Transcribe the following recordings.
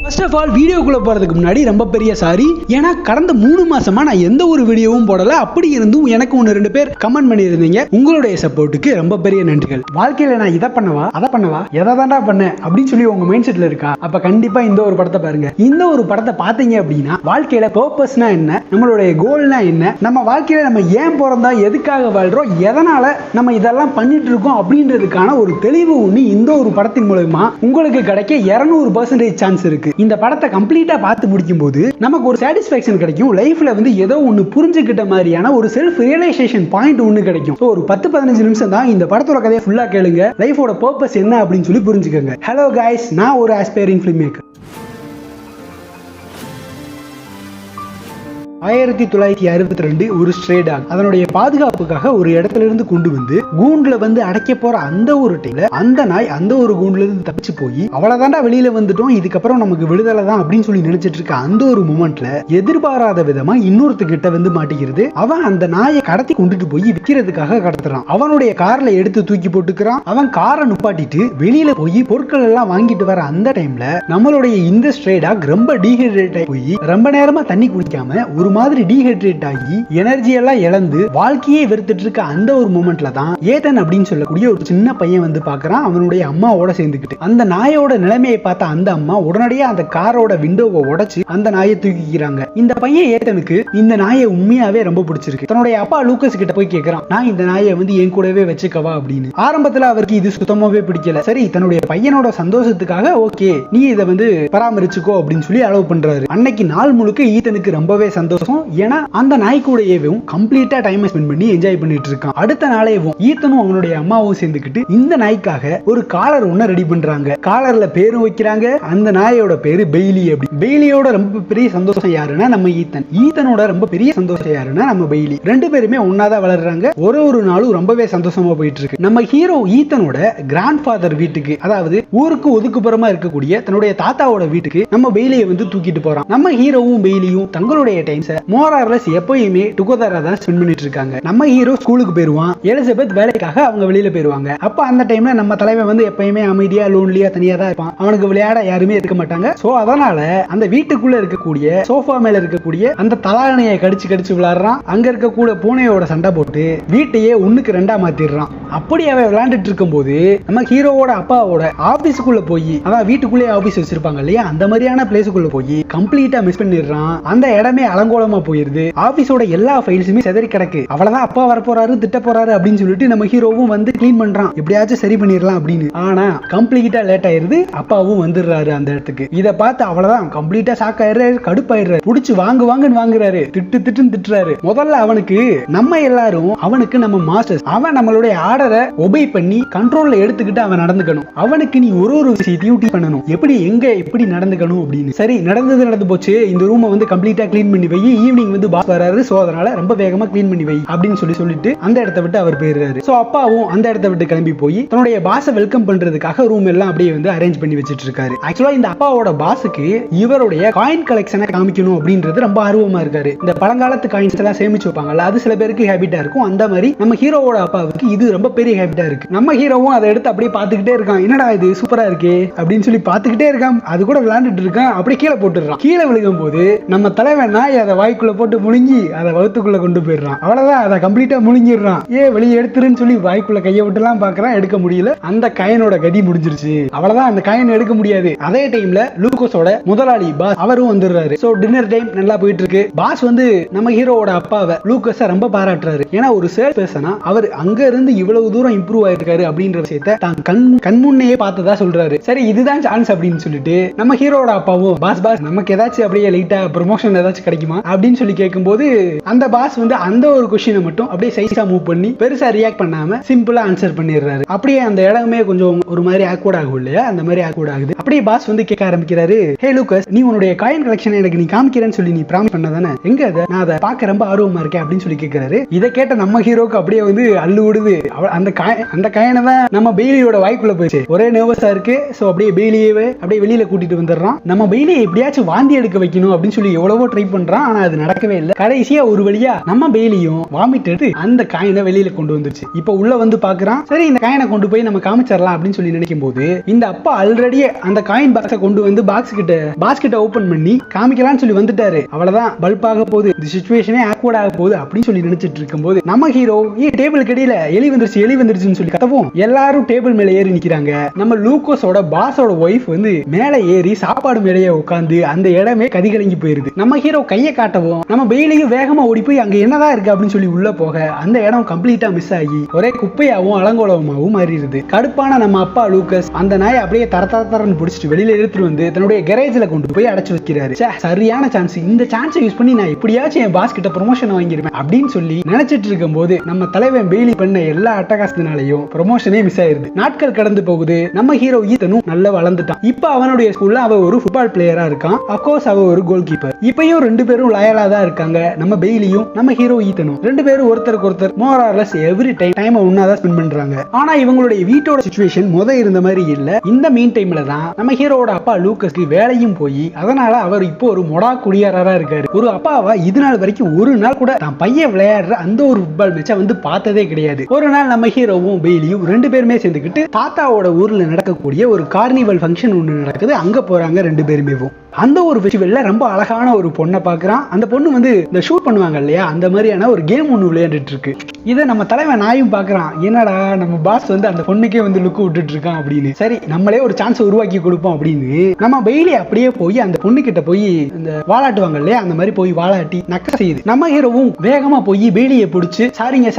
First of all வீடியோக்குள்ள போறதுக்கு முன்னாடி ரொம்ப பெரிய சாரி. ஏன்னா கடந்த 3 மாசமா நான் எந்த ஒரு வீடியோவும் போடல. அப்படி இருந்தும் எனக்கு 1-2 பேர் கமெண்ட் பண்ணியிருந்தீங்க. உங்களுடைய சப்போர்ட்டுக்கு ரொம்ப பெரிய நன்றிகள். வாழ்க்கையில நான் இதை பண்ணவா அதை பண்ணவா எதை தாண்டா பண்ணேன் அப்படின்னு சொல்லி உங்க மைண்ட் செட்ல இருக்கா? அப்ப கண்டிப்பா இந்த ஒரு படத்தை பாருங்க. இந்த ஒரு படத்தை பார்த்தீங்க அப்படின்னா வாழ்க்கையில பர்பஸ்னா என்ன, நம்மளுடைய கோல்னா என்ன, நம்ம வாழ்க்கையில நம்ம ஏன் பிறந்தா, எதுக்காக வாழ்றோம், எதனால நம்ம இதெல்லாம் பண்ணிட்டு இருக்கோம் அப்படின்றதுக்கான ஒரு தெளிவு ஒண்ணு இந்த ஒரு படத்தின் மூலமா உங்களுக்கு கிடைக்க 200% சான்ஸ் இருக்கு. இந்த படத்தை கம்ப்ளீட்டா பார்த்து முடிக்கும் போது நமக்கு ஒரு சாட்டிஸ்ஃபேக்ஷன் கிடைக்கும். லைஃப்ல ஏதோ ஒன்னு புரிஞ்சுக்கிட்ட மாதிரியான ஒரு செல்ஃப் ரியலைசேஷன் பாயிண்ட் ஒன்னு கிடைக்கும். ஒரு 10-15 நிமிஷம் தான் இந்த படத்தோட கதையை ஃபுல்லா கேளுங்க. லைஃபோட பர்பஸ் என்ன அப்படின்னு சொல்லி புரிஞ்சுக்கோங்க. ஹலோ கைஸ், நான் ஒரு ஆஸ்பைரிங் ஃபிலிம் மேக்கர். 1962 ஒரு ஸ்ட்ரே டாக் அதனுடைய பாதுகாப்புக்காக ஒரு இடத்துல இருந்து கொண்டு வந்து கூண்டுல அடைக்க போற அந்த ஒரு டைம்ல அந்த நாய் அந்த ஒரு கூண்டுல இருந்து தப்பிச்சு போய் அவ்வளவுதாண்டா வெளியில வந்துட்டோம், இதுக்கப்புறம் நமக்கு விடுதலை தான் அப்படின்னு சொல்லி நினைச்சிட்டு இருக்க அந்த ஒரு மொமெண்ட்ல எதிர்பாராத விதமா இன்னொருத்துக்கிட்ட மாட்டிக்கிறது. அவன் அந்த நாயை கடத்தி கொண்டுட்டு போய் விற்கிறதுக்காக கடத்துறான். அவனுடைய கார்ல எடுத்து தூக்கி போட்டுக்கிறான். அவன் காரை நுப்பாட்டிட்டு வெளியில போய் பொருட்கள் எல்லாம் வாங்கிட்டு வர அந்த டைம்ல நம்மளுடைய இந்த ஸ்ட்ரே டாக் ரொம்ப டீஹைட்ரேட் ஆகி போய் ரொம்ப நேரமா தண்ணி குடிக்காம ஒரு மாதிரி டீஹைட்ரேட் ஆகி எனர்ஜி எல்லாம் இழந்து வாழ்க்கையே வெறுத்துட்டு இருக்க அந்த ஒரு மொமெண்ட்ல தான் ஏதன் அப்படின்னு சொல்லக்கூடிய ஒரு சின்ன பையன் பாக்குறான் அவனுடைய அம்மாவோட சேர்ந்துக்கிட்டு. அந்த நாயோட நிலைமையை பார்த்த அந்த அம்மா உடனடியே அந்த காரோட விண்டோவை உடைச்சு அந்த நாயை தூக்கிக்கிறாங்க. இந்த பையன் ஏதனுக்கு இந்த நாயை உண்மையாவே ரொம்ப பிடிச்சிருக்கு. தன்னுடைய அப்பா லூக்கஸ் கிட்ட போய் கேட்கிறான், நான் இந்த நாயை என் கூடவே வச்சுக்கவா அப்படின்னு. ஆரம்பத்துல அவருக்கு இது சுத்தமாவே பிடிக்கல. சரி, தன்னுடைய பையனோட சந்தோஷத்துக்காக ஓகே நீ இதை பராமரிச்சுக்கோ அப்படின்னு சொல்லி அலோவ் பண்றாரு. அன்னைக்கு நாள் முழுக்க ஈத்தனுக்கு ரொம்பவே சந்தோஷம். ஏன்னா அந்த நாய் கூடயேவும் கம்ப்ளீட்டா டைம் ஸ்பெண்ட் பண்ணி என்ஜாய் பண்ணிட்டு இருக்கான். அடுத்த நாளேவும் ஈத்தனும் அவனுடைய அம்மாவும் சேர்ந்துக்கிட்டு இந்த நாய்க்காக ஒரு காலர் ஒன்னு ரெடி பண்றாங்க. காலர்ல பேரும் வைக்கிறாங்க. அந்த நாயோட பேரு பெய்லி. அப்படி பெய்லியோட ரொம்ப பெரிய சந்தோஷம் யாருன்னா நம்ம ஈத்தன். ஈத்தனோட ரொம்ப பெரிய சந்தோஷம் யாருன்னா நம்ம பெய்லி. 2 பேருமே ஒன்னாதான் வளர்றாங்க. ஒரு நாளும் ரொம்பவே சந்தோஷமா போயிட்டு இருக்கு. நம்ம ஹீரோ ஈத்தனோட கிராண்ட் ஃபாதர் வீட்டுக்கு, அதாவது ஊருக்கு ஒதுக்குப்புறமா இருக்கக்கூடிய தன்னுடைய தாத்தாவோட வீட்டுக்கு நம்ம பெய்லியை தூக்கிட்டு போறான். நம்ம ஹீரோவும் பெய்லியும் தங்களுடைய டைம்ஸ் மோரார்லஸ் எப்பயுமே டுகெதரா தான் ஸ்பெண்ட் பண்ணிட்டு இருக்காங்க. நம்ம ஹீரோ ஸ்கூலுக்கு போயிருவான். எலிசபெத் வேலைக்காக அவங்க வெளியில போயிருவாங்க. அப்ப அந்த டைம்ல நம்ம தலைவன் எப்பயுமே அமைதியா லோன்லியா தனியா தான் இருப்பான். அவனுக்கு விளையாட யாருமே இருக்க மாட்டாங்க. சோ அதனால அந்த வீட்டுக்குள்ள இருக்கக்கூடிய சோஃபா மேல இருக்கக்கூடிய அந்த தலானையை கடிச்சு விளையாடுறான். அங்க இருக்கக்கூடிய பூனையோட சண்டை போட்டு வீட்டையே 1-2 மாத்திடுறான். அப்படி அவன் விளையாண்டுட்டு இருக்கும் போது நம்ம ஹீரோவோட அப்பாவோட ஆபீஸுக்குள்ள போய், அதான் வீட்டுக்குள்ளே ஆபீஸ் வச்சிருப்பாங்க இல்லையா, அந்த மாதிரியான பிளேஸுக்குள்ள போய் கம்ப்ளீட்டா மிஸ் பண்ணிடுறான். அந்த இடமே அலங்கோலமா போயிருது. ஆபீஸோட எல்லா ஃபைல்ஸுமே செதறி கிடக்கு. அவ்வளவுதான், அப்பா வர போறாரு, திட்ட போறாரு அப்படின்னு சொல்லிட்டு நம்ம ஹீரோவும் கிளீன் பண்றான். எப்படியாச்சும் சரி பண்ணிடலாம் அப்படின்னு. ஆனா கம்ப்ளீட்டா லேட் ஆயிருது. அப்பாவும் வந்துடுறாரு அந்த இடத்துக்கு. இதை பார்த்து அவ்வளவுதான் கம்ப்ளீட்டா ஷாக் ஆயிடுறாரு, கடுப்பாயிடுறாரு. புடிச்சு வாங்குன்னு வாங்குறாரு, திட்டுன்னு திட்டுறாரு. முதல்ல அவனுக்கு நம்ம எல்லாரும் அவனுக்கு நம்ம மாஸ்டர்ஸ். அவன் நம்மளுடைய ஆர்டரை ஒபே பண்ணி கண்ட்ரோல்ல எடுத்துக்கிட்டு அவன் நடந்துக்கணும். அவனுக்கு நீ ஒரு விஷயத்தையும் டீச் பண்ணணும், எப்படி எங்க எப்படி நடந்துக்கணும் அப்படின்னு. சரி, நடந்து போச்சு. இந்த ரூமை கம்ப்ளீட்டா கிளீன் பண்ணி வை. ஈவினிங் பாஸ் வராரு, சோ அதனால ரொம்ப வேகமா கிளீன் பண்ணி வை அப்படின்னு சொல்லிட்டு அந்த இடத்தை விட்டு அவர் போயிடுறாரு. சோ அப்பாவும் அந்த இடத்தை விட்டு கிளம்பி போய் தன்னுடைய பாஸை வெல்கம் பண்றதுக்காக ரூம் எல்லாம் அப்படியே அரேஞ்ச் பண்ணி வச்சிட்டு இருக்காரு. ஆக்சுவலா இந்த அப்பாவோட பாஸுக்கு இவருடைய காயின் கலெக்ஷனை காமிக்கணும் அப்படின்றது ரொம்ப ஆர்வமா இருக்காரு. இந்த பழங்காலத்து காயின்ஸ் எல்லாம் சேமிச்சு வைப்பாங்கல்ல, அது சில பேருக்கு ஹேபிட்டா இருக்கும். அந்த மாதிரி நம்ம ஹீரோவோட அப்பாவுக்கு இது ரொம்ப பெரிய ஹேபிட்டா இருக்கு. நம்ம ஹீரோவும் அதை எடுத்து அப்படியே பார்த்துக்கிட்டே இருக்கான். என்னடா இது சூப்பரா இருக்கே அப்படின்னு சொல்லி பார்த்துக்கிட்டே இருக்கான். அது கூட விளையாண்டுட்டு இருக்கான். அப்படியே கீழே போட்டுறான். கீழே விழுகும் போது நம்ம தலைவன் நாய் அதை வாய்க்குள்ள போட்டு முழுங்கி அதை வகுத்துக்குள்ள கொண்டு போயிடுறான். அவ்வளவுதான், அதை கம்ப்ளீட்டா முழுங்கிடுறான். வெளியே எடுத்துருன்னு சொல்லி வாய்க்குள்ள கையை விட்டுலாம் பாக்குறான், எடுக்க முடியல. அந்த காயினோட கதி முடிஞ்சிருச்சு. அவ்வளவுதான், அந்த காயின் எடுக்க முடியாது. அதே டைம்ல லூக்கோஸோட முதலாளி பாஸ் அவரும் வந்துடுறாரு. சோ டின்னர் டைம் நல்லா போயிட்டு இருக்கு. பாஸ் நம்ம ஹீரோவோட அப்பாவை லூக்கஸ ரொம்ப பாராட்டுறாரு. ஏன்னா ஒரு சேல்ஸ் பர்சனா அவர் அங்க இருந்து இவ்வளவு தூரம் இம்ப்ரூவ் ஆயிருக்காரு அப்படின்ற விஷயத்தை தான் கண்முன்னையே பார்த்ததா சொல்றாரு. சரி, இதுதான் சான்ஸ் அப்படின்னு சொல்லிட்டு நம்ம ஹீரோவோட அப்பாவும் பாஸ் நமக்கு ஏதாச்சும் அப்படியே லைட்டா ப்ரமோஷன் ஏதாச்சும் கிடைக்குமா அப்படின்னு சொல்லி கேட்கும்போது அந்த பாஸ் அந்த ஒரு கொஸ்டினை மட்டும் அப்படியே சைஸா மூவ் பண்ணி பெருசா ரியாக்ட் பண்ணாம சிம்பிளா ஆன்சர் பண்ணிடுறாரு. அப்படியே அந்த இடமே கொஞ்சம் ஒரு மாதிரி ஆக்வர்ட் ஆகும் இல்லையா, அந்த மாதிரி ஆக்வர்ட் ஆகுது. அப்படியே பாஸ் கேட்க ஆரம்பிக்கிறாரு, ஹே லூக்கஸ், நீ உன்னுடைய காயின் கலெக்ஷன் எனக்கு நீ காமிக்கிறேன்னு சொல்லி நீ ப்ராமிஸ் பண்ணதானே, எங்க அதை நான் அதை பார்க்க ரொம்ப ஆர்வமா இருக்கேன் அப்படின்னு சொல்லி கேட்கிறாரு. இதை கேட்ட நம்ம ஹீரோக்கு அப்படியே அள்ளு விடுது. அந்த காயினை தான் நம்ம பெய்லியோட வாய்க்குள்ள போயிடுச்சு. ஒரே நர்வஸா இருக்கு. சோ அப்படியே பெய்லியே அப்படியே வெளியில கூட்டிட்டு வந்துடுறான். நம்ம பெய்லியை எப்படியாச்சும் வாந்தி எடுக்க வைக்கணும் அப்படின்னு சொல்லி எவ்வளவோ ட்ரை பண்றான். ஆனா அது நடக்கவே இல்லை. கடைசியா ஒரு வழியா நம்ம பெய்லியும் வாமிட் எடுத்து அந்த காயினை வெளியில கொண்டு வந்துருச்சு. இப்ப உள்ள வந்து பாக்குறான், சரி இந்த காயினை கொண்டு போய் நம்ம காமிச்சிடலாம் அப்படின்னு சொல்லி நினைக்கும் போது இந்த அப்பா ஆல்ரெடி அந்த காயின் பாக்ஸை கொண்டு வந்து பாஸ்கெட்டை ஓபன் பண்ணி காமிக்கலாம்னு சொல்லி வந்துட்டாரு. அவ்வளவுதான், பல்ப் ஆக போகுது, இந்த சிச்சுவேஷனே ஆக்வர்ட் ஆக போகுது அப்படின்னு சொல்லி நினைச்சிட்டு இருக்கும் போது நம்ம ஹீரோ டேபிள் கடியில எலி வந்துருச்சுன்னு சொல்லி கத்தவும் எல்லாரும் டேபிள் மேல ஏறி நிக்கிறாங்க. நம்ம லூக்கோஸோட பாஸோட ஒய்ஃப் வந்து மேல ஏறி சாப்பாடு மேலேயே உட்காந்து அந்த இடமே கதிகலங்கி போயிருது. நம்ம ஹீரோ கையை காட்டவும் நம்ம பெய்லியும் வேகமா ஓடி போய் அங்க என்னதான் இருக்கு அப்படின்னு சொல்லி உள்ள போக அந்த இடம் கம்ப்ளீட்டா மிஸ் ஆகி ஒரே குப்பையாவும் அலங்கோலமாவும் மாறிடுது. கடுப்பான நம்ம அப்பா லூக்கஸ் அந்த நாயை அப்படியே தரன்னு பிடிச்சிட்டு வெளியில எடுத்துட்டு வந்து தன்னுடைய கேரேஜ்ல கொண்டு போய் அடைச்சு வைக்கிறாரு. சரியான சான்ஸ், இந்த சான்ஸை யூஸ் பண்ணி நான் எப்படியாச்சும் என் பாஸ் கிட்ட ப்ரொமோஷன் வாங்கிருப்பேன் அப்படின்னு சொல்லி நினைச்சிட்டு இருக்கும் போது நம்ம தலைவன் பெய்லி பண்ண எல்லா அட்டகாசத்தினாலையும் ப்ரொமோஷனே மிஸ் ஆயிருது. நாட்கள் கடந்து போகுது. நம்ம ஹீரோ ஈத்தனும் நல்லா வளர்ந்துட்டான். இப்ப அவனுடைய ஸ்கூல்ல அவ ஒரு ஃபுட்பால் பிளேயரா இருக்கான். அப்கோர்ஸ் அவ ஒரு கோல் கீப்பர். இப்பயும் ரெண்டு பேரும் லயலா தான் இருக்காங்க. நம்ம பெய்லியும் நம்ம ஹீரோ ஈத்தனும் ரெண்டு பேரும் ஒருத்தருக்கு ஒருத்தர் more or less every time ஒன்னாதான் ஸ்பெண்ட் பண்றாங்க. ஆனா இவங்களுடைய வீட்டோட சிச்சுவேஷன் இருந்த மாதிரி இல்ல. இந்த மீன் டைம்ல தான் நம்ம ஹீரோட அப்பா லூக்கஸ்க்கு வேலையும் போய் அதனால அவர் இப்போ ஒரு மொடா குடியாரா இருக்காரு. ஒரு அப்பாவா இது நாள் வரைக்கும் ஒரு நாள் கூட தான் பையன் விளையாடுற அந்த ஒரு ஃபுட்பால் மேட்சை வந்து பார்த்ததே கிடையாது. ஒரு நாள் நம்ம ஹீரோவும் பெய்லியும் ரெண்டு பேருமே சேர்ந்துக்கிட்டு தாத்தாவோட ஊர்ல நடக்கக்கூடிய ஒரு கார்னிவல் ஃபங்க்ஷன் ஒன்று நடக்குது. அங்க போறாங்க ரெண்டு பேருமே. அந்த ஒரு ஃபெஸ்டிவல்ல ரொம்ப அழகான ஒரு பொண்ணை பாக்குறான். அந்த பொண்ணு வந்து இந்த ஷூட் பண்ணுவாங்க இல்லையா, அந்த மாதிரியான ஒரு கேம் ஒன்று விளையாண்டுட்டு இருக்கு. இதை நம்ம தலைவன் நாயும் பாக்குறான். என்னடா நம்ம பாஸ் வந்து அந்த பொண்ணுக்கே வந்து லுக்கு விட்டுட்டு இருக்கான் அப்படின்னு. சரி நம்மளே ஒரு சான்ஸ் உருவாக்கி கொடுப்போம் அப்படின்னு நம்ம பெய்லி அப்படியே போய் அந்த பொண்ணு கிட்ட போய் இந்த வாலாட்டுவாங்க இல்லையா, அந்த மாதிரி போய் வாலாட்டி நக்க செய்யுது. நம்ம ஹீரோவும் வேகமா போய் பெய்லியை பிடிச்சு சாரிங்க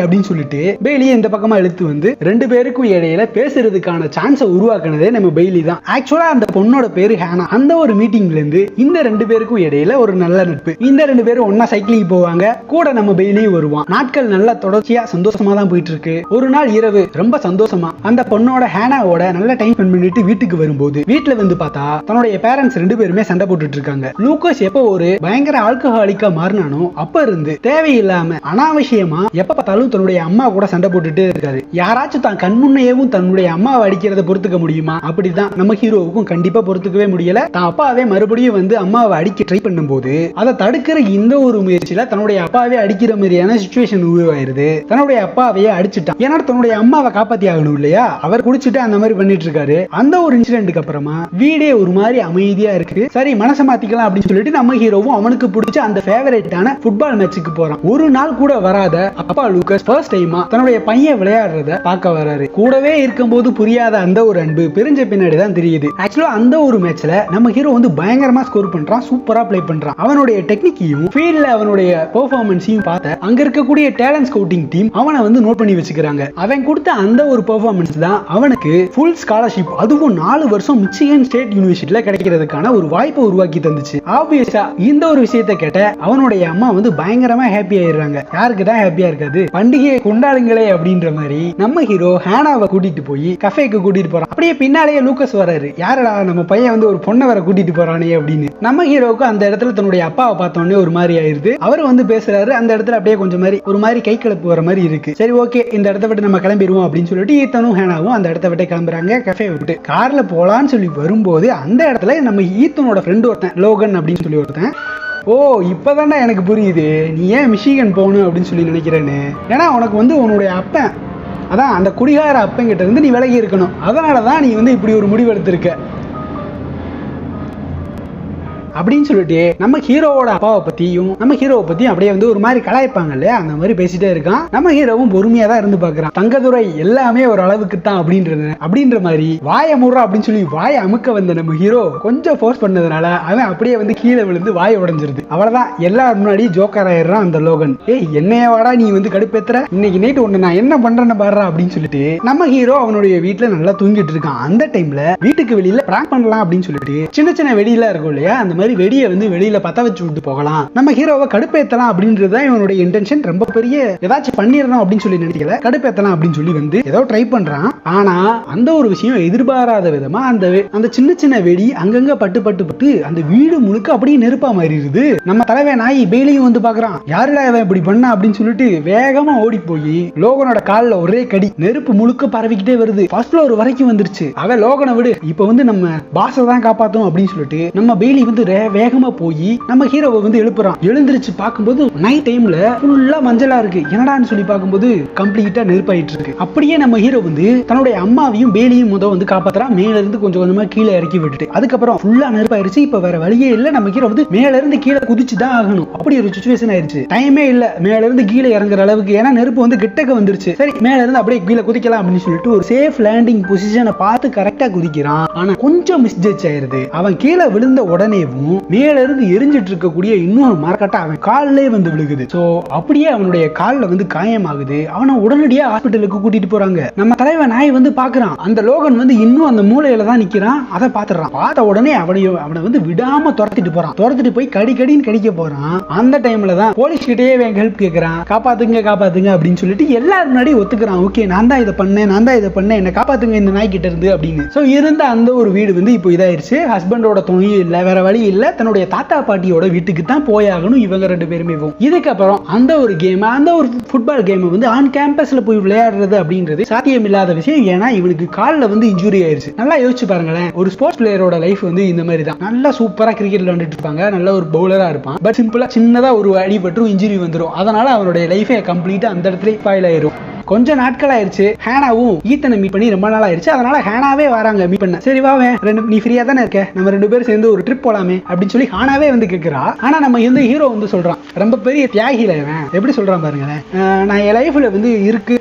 அப்படின்னு சொல்லிட்டு பெய்லியை இந்த பக்கமா இழுத்து வந்து ரெண்டு பேருக்கும் இடையில பேசுறதுக்கான சான்ஸை உருவாக்குனதே நம்ம பெய்லி தான். ஆக்சுவலா அந்த பொண்ணோட பேரு ஹேனா. அந்த ஒரு மீட்டிங்ல இருந்து இந்த ரெண்டு பேருக்கும் இடையில ஒரு நல்ல நட்பு. இந்த ரெண்டு பேரும் ஒன்னா சைக்கிளிங் போவாங்க. கூட நம்ம பெய்லியும் வருவான். நாட்கள் நல்லா தொடர்ச்சியா சந்தோஷமா தான் போயிட்டு இருக்கு. ஒரு நாள் இரவு ரொம்ப சந்தோஷமா அந்த பொண்ணோட ஹேனாவோட நல்ல டைம் ஸ்பெண்ட் பண்ணிட்டு வீட்டுக்கு வரும்போது வீட்டுல வந்து பார்த்தா தன்னுடைய பேரண்ட்ஸ் ரெண்டு பேருமே சண்டை போட்டுட்டு இருக்காங்க. லூக்கோஸ் எப்ப ஒரு பயங்கர ஆல்கஹாலிக்கா மாறினானோ அப்ப இருந்து தேவையில்லாம அனாவசியமா எப்ப பார்த்தாலும் தன்னுடைய அம்மா கூட சண்டை போட்டுட்டே இருக்காரு. யாராச்சும் தான் கண்முன்னையவும் தன்னுடைய அம்மாவை அடிக்கிறத பொறுத்துக்க முடியுமா? அப்படிதான் நம்ம ஹீரோவுக்கும் கண்டிப்பா பொறுத்துக்கவே முடியல. தான் அப்பாவே மறுபடியும் வந்து அம்மாவை அடிக்க ட்ரை பண்ணும்போது அதை தடுக்கிற இந்த ஒரு முயற்சியில தன்னுடைய அப்பாவே அடிக்கிற மாதிரியான சிச்சுவேஷன் உருவாயிருது. தன்னுடைய அப்பாவையே அடிச்சுட்டான். ஏன்னா தன்னுடைய அம்மாவை காப்பாத்தி ஆகணும் இல்லையா, அவர் குடிச்சிட்டு அந்த மாதிரி பண்ணிட்டு இருக்காரு. அந்த ஒரு இன்சிடென்ட்க்கு அப்புறமா வீடே ஒரு மாதிரி அமைதியா இருக்கு. சரி மனசை மாத்திக்கலாம் அப்படின்னு சொல்லிட்டு நம்ம ஹீரோவும் அவனுக்கு பிடிச்ச அந்த ஃபேவரட்டான ஃபுட்பால் மேட்சுக்கு போறான். ஒரு நாள் கூட வராத அப்பா லூக்கஸ் ஃபர்ஸ்ட் டைமா தன்னுடைய பையன் விளையாடுறத பார்க்க வராரு. கூடவே இருக்கும்போது புரியாத அந்த ஒரு அன்பு பிரிஞ்ச பின்னாடி தான் தெரியுது. ஆக்சுவலா அந்த ஒரு மேட்ச்ல நம்ம ஹீரோ வந்து பயங்கரமா ஸ்கோர் பண்றான். சூப்பரா ப்ளே பண்றான். அவனுடைய டெக்னிக்கையும் ஃபீல்ட்ல அவனுடைய பெர்ஃபார்மன்ஸையும் பார்த்து அங்க இருக்கக்கூடிய டேலண்ட் ஸ்கவுட்டிங் டீம் அவனை வந்து நோட் பண்ணி வச்சுக்கிறாங்க. அவன் கொடுத்த அந்த ஒரு பெர்ஃபார்மன்ஸ் தான் அவனுக்கு ஃபுல் ஸ்காலர்ஷிப், அதுவும் 4 வருஷம் மிச்சிகன் ஸ்டேட் யூனிவர்சிட்டியில கிடைக்கிறதுக்கான ஒரு வாய்ப்பை உருவாக்கி தந்துச்சு. ஆப்வியஸா இந்த ஒரு விஷயத்தை கேட்ட அவனுடைய அம்மா வந்து பயங்கரமா ஹாப்பி ஆயிடுறாங்க. யாருக்கு தான் ஹாப்பியா இருக்காது? பண்டிகையை கொண்டாடுங்களே அப்படின்ற மாதிரி நம்ம ஹீரோ ஹேனாவை கூட்டிட்டு போய் கஃபேக்கு கூட்டிட்டு போறான். அப்படியே பின்னாலேயே லூக்கஸ் வராரு. யாரடா நம்ம பையன் வந்து ஒரு பொண்ணை வர கூட்டிட்டு போறானே அப்படின்னு. நம்ம ஹீரோவுக்கு அந்த இடத்துல தன்னுடைய அப்பாவை பார்த்தோன்னே ஒரு மாதிரி ஆயிருது. அவர் வந்து பேசுறாரு. அந்த இடத்துல அப்படியே கொஞ்சம் மாதிரி ஒரு மாதிரி கை கலப்பு வர மாதிரி இருக்கு. சரி ஓகே இந்த இடத்த விட்டு நம்ம கிளம்பிடுவோம் அப்படின்னு சொல்லிட்டு ஈத்தனும் ஹேனாவும் அந்த இடத்த விட்டு கிளம்புறாங்க. கஃபே விட்டு கார்ல போலான்னு சொல்லி வரும்போது அந்த இடத்துல நம்ம ஈத்தனோட ஃப்ரெண்ட் ஒருத்தன் லோகன் அப்படின்னு சொல்லி ஒருத்தன், ஓ இப்பதானே எனக்கு புரியுது நீ ஏன் மிஷிகன் போகணும் அப்படின்னு சொல்லி நினைக்கிறேன்னு. ஏன்னா உனக்கு வந்து உன்னுடைய அப்பன், அதான் அந்த குடிகார அப்பங்கிட்ட இருந்து நீ விலகி இருக்கணும். அதனாலதான் நீ வந்து இப்படி ஒரு முடிவு எடுத்திருக்க அப்படின்னு சொல்லிட்டு நம்ம ஹீரோவோட அப்பாவை பத்தியும் நம்ம ஹீரோவை பத்தியும் அப்படியே வந்து ஒரு மாதிரி கலாய்ப்பாங்க இல்லையா, அந்த மாதிரி பேசிட்டே இருக்கான். நம்ம ஹீரோவும் பொறுமையா தான் இருந்து பாக்குறான். தங்கதுரை எல்லாமே ஒரு அளவுக்கு தான் அப்படின்ற மாதிரி வாய முறா அப்படின்னு சொல்லி வாய அமுக்க வந்த நம்ம ஹீரோ கொஞ்சம் ஃபோர்ஸ் பண்ணதுனால அவன் அப்படியே வந்து கீழே விழுந்து வாய உடைஞ்சிருது. அவ்வளவுதான், எல்லாரும் முன்னாடி ஜோக்கர் ஆயிடுறான் அந்த லோகன். ஏய் என்னைய வாடா நீ வந்து கடுப்பேத்துற, இன்னைக்கு நைட் ஒண்ணு நான் என்ன பண்றேன்னு பாடுறா அப்படின்னு சொல்லிட்டு நம்ம ஹீரோ அவனுடைய வீட்டுல நல்லா தூங்கிட்டு இருக்கான். அந்த டைம்ல வீட்டுக்கு வெளியில பிராங்க் பண்ணலாம் அப்படின்னு சொல்லிட்டு சின்ன சின்ன வெடியெல்லாம் இருக்கும் இல்லையா, அந்த மாதிரி வெடியை வந்து வெளியில பத்த வச்சு விட்டு போகலாம், நம்ம ஹீரோவை கடுப்பேத்தலாம் அப்படின்றதுதான் இவனுடைய இன்டென்ஷன். ரொம்ப பெரிய ஏதாச்சும் பண்ணிடணும் அப்படின்னு சொல்லி நினைக்கல, கடுப்பேத்தலாம் அப்படின்னு சொல்லி வந்து ஏதோ ட்ரை பண்றான். ஆனா அந்த ஒரு விஷயம் எதிர்பாராத விதமா அந்த சின்ன சின்ன வெடி அங்கங்க பட்டு பட்டு பட்டு அந்த வீடு முழுக்க அப்படியே நெருப்பா மாறிடுது. நம்ம தலைவன் நாய் பெய்லியும் வந்து பாக்குறான். யாருடா இவன் இப்படி பண்ணா அப்படின்னு சொல்லிட்டு வேகமா ஓடி போய் லோகனோட கால்ல ஒரே கடி, நெருப்பு முழுக்க பரவிக்கிட்டே வருது. ஃபர்ஸ்ட் ஃப்ளோர் வரைக்கும் வந்துருச்சு. அவன் லோகனை விடு, இப்ப வந்து நம்ம பாஸை தான் காப்பாத்தணும் அப்படின்னு சொல்லிட்டு நம்ம பெய்லி வந்து வேகமா போய் நம்ம ஹீரோவை வந்து எழுப்புறான். எழுந்திருச்சு பார்க்கும்போது நைட் டைம்ல ஃபுல்லா மஞ்சளா இருக்கு. என்னடான்னு சொல்லி பார்க்கும்போது கம்ப்ளீட்டா நெருப்பாயிட்டு இருக்கு. அப்படியே நம்ம ஹீரோ வந்து தன்னுடைய அம்மாவையும் பேலியும் வந்து காப்பாத்துறான். மேல இருந்து கொஞ்சம் கொஞ்சமா கீழே இறக்கி விட்டுட்டு அதுக்கப்புறம் ஃபுல்லா நெருப்பாயிருச்சு. இப்ப வேற வழியே இல்ல, நம்ம ஹீரோ வந்து மேல இருந்து கீழே குதிச்சுதான் ஆகணும். அப்படி ஒரு சிச்சுவேஷன் ஆயிருச்சு. டைமே இல்ல மேல இருந்து கீழே இறங்குற அளவுக்கு. ஏன்னா நெருப்பு வந்து கிட்டக்க வந்துருச்சு. சரி மேல இருந்து அப்படியே கீழே குதிக்கலாம் அப்படின்னு சொல்லிட்டு ஒரு சேஃப் லேண்டிங் பொசிஷனை பார்த்து கரெக்டா குதிக்கிறான். ஆனா கொஞ்சம் மிஸ்ஜட்ஜ் ஆயிருது. அவன் கீழே விழுந்த உடனேவும் மேல இருந்து எரிஞ்சிட்டு இருக்கக்கூடிய இன்னொரு மரக்கட்டை அவன் காலிலே வந்து விழுகுது. சோ அப்படியே அவனுடைய காலில் வந்து காயமாகுது. அவனை உடனடியா ஹாஸ்பிட்டலுக்கு கூட்டிட்டு போறாங்க. நம்ம தலைவன் நாய் வந்து பாக்குறான். அந்த லோகன் வந்து இன்னும் அந்த மூலையில தான் நிக்கிறான். அதை பாத்துறான். பார்த்த உடனே அவனை வந்து விடாம துரத்திட்டு போறான். துரத்திட்டு போய் கடின்னு கடிக்க போறான். அந்த டைம்ல தான் போலீஸ் கிட்டே ஹெல்ப் கேட்கறான். காப்பாத்துங்க காப்பாத்துங்க அப்படின்னு சொல்லிட்டு எல்லாரும் முன்னாடி ஒத்துக்கிறான். ஓகே நான் தான் இதை பண்ணேன் என்ன காப்பாத்துங்க இந்த நாய் கிட்ட இருந்து அப்படின்னு. சோ இருந்த அந்த ஒரு வீடு வந்து இப்போ இதாயிருச்சு. ஹஸ்பண்டோட துணையும் இல்ல, வேற வழி இல்ல, தன்னுடைய தாத்தா பாட்டியோட வீட்டுக்கு தான் போயாகணும் இவங்க ரெண்டு பேருமே. இதுக்கப்புறம் அந்த ஒரு கேம், அந்த ஒரு ஃபுட்பால் கேம் வந்து ஆன் கேம்பஸ்ல போய் விளையாடுறது அப்படின்றது சாத்தியம் இல்லாத விஷயம். ஏன்னா இவனுக்கு காலில் வந்து இன்ஜுரி ஆயிருச்சு. நல்லா யோசிச்சு பாருங்களேன், ஒரு ஸ்போர்ட்ஸ் பிளேயரோட லைஃப் வந்து இந்த மாதிரி தான். நல்லா சூப்பரா கிரிக்கெட் விளையாண்டுட்டு இருப்பாங்க, நல்ல ஒரு பவுலரா இருப்பான். பட் சிம்பிளா சின்னதா ஒரு அடிபட்டு இன்ஜுரி வந்துடும். அதனால அவனுடைய லைஃபை கம்ப்ளீட்டா அந்த இடத்துல ஸ்பாயில் ஆயிரும். கொஞ்ச நாட்கள் ஆயிருச்சு. ஹேனாவும் ஈத்தனை மீட் பண்ணி ரொம்ப நாள் ஆயிருச்சு. அதனால ஹேனாவே வராங்க மீட் பண்ண. சரி வாவே நீ ஃப்ரீயா தானே இருக்க, நம்ம ரெண்டு பேரும் சேர்ந்து ஒரு ட்ரிப் போலாமே அப்படின்னு சொல்லி ஹானாவே வந்து கேட்கிறா. ஆனா நம்ம இந்த ஹீரோ வந்து சொல்றான், ரொம்ப பெரிய தியாகில இவன். எப்படி சொல்றான் பாருங்களேன், நான் என் லைஃப்ல வந்து